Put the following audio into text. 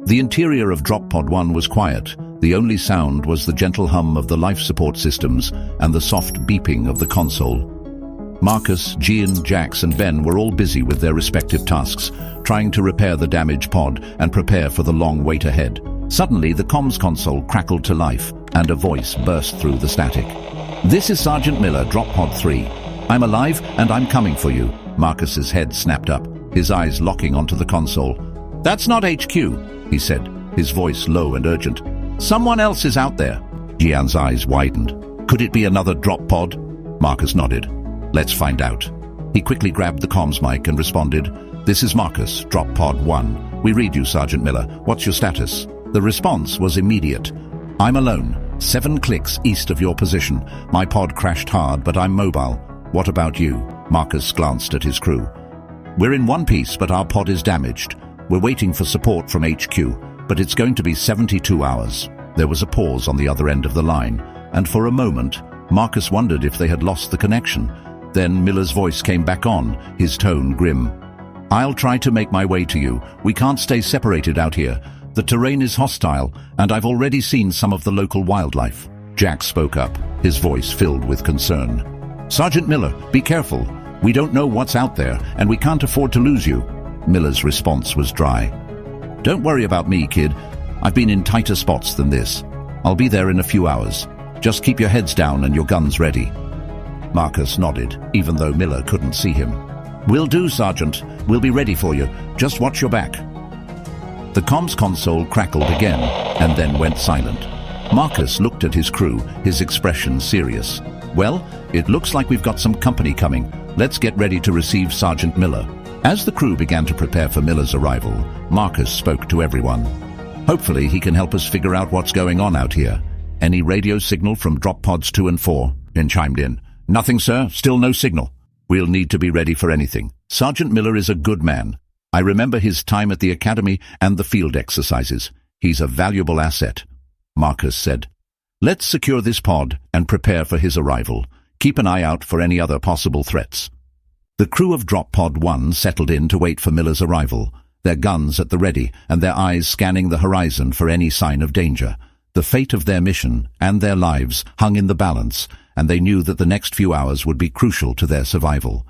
The interior of Drop Pod 1 was quiet. The only sound was the gentle hum of the life support systems and the soft beeping of the console. Marcus, Gian, Jax, and Ben were all busy with their respective tasks, trying to repair the damaged pod and prepare for the long wait ahead. Suddenly, the comms console crackled to life, and a voice burst through the static. "This is Sergeant Miller, Drop Pod 3. I'm alive, and I'm coming for you." Marcus's head snapped up, his eyes locking onto the console. "That's not HQ," he said, his voice low and urgent. "Someone else is out there." Gian's eyes widened. "Could it be another drop pod?" Marcus nodded. "Let's find out." He quickly grabbed the comms mic and responded, "This is Marcus, Drop Pod 1. We read you, Sergeant Miller. What's your status?" The response was immediate. "I'm alone, 7 clicks east of your position. My pod crashed hard, but I'm mobile. What about you?" Marcus glanced at his crew. "We're in one piece, but our pod is damaged. We're waiting for support from HQ, but it's going to be 72 hours. There was a pause on the other end of the line, and for a moment, Marcus wondered if they had lost the connection. Then Miller's voice came back on, his tone grim. "I'll try to make my way to you. We can't stay separated out here. The terrain is hostile, and I've already seen some of the local wildlife." Jack spoke up, his voice filled with concern. "Sergeant Miller, be careful. We don't know what's out there, and we can't afford to lose you." Miller's response was dry. "Don't worry about me, kid. I've been in tighter spots than this. I'll be there in a few hours. Just keep your heads down and your guns ready." Marcus nodded, even though Miller couldn't see him. "Will do, Sergeant. We'll be ready for you. Just watch your back." The comms console crackled again, and then went silent. Marcus looked at his crew, his expression serious. "Well, it looks like we've got some company coming. Let's get ready to receive Sergeant Miller." As the crew began to prepare for Miller's arrival, Marcus spoke to everyone. "Hopefully he can help us figure out what's going on out here. Any radio signal from Drop Pods 2 and 4? Ben chimed in. "Nothing, sir. Still no signal." "We'll need to be ready for anything. Sergeant Miller is a good man. I remember his time at the academy and the field exercises. He's a valuable asset." Marcus said, "Let's secure this pod and prepare for his arrival. Keep an eye out for any other possible threats." The crew of Drop Pod 1 settled in to wait for Miller's arrival, their guns at the ready and their eyes scanning the horizon for any sign of danger. The fate of their mission and their lives hung in the balance, and they knew that the next few hours would be crucial to their survival.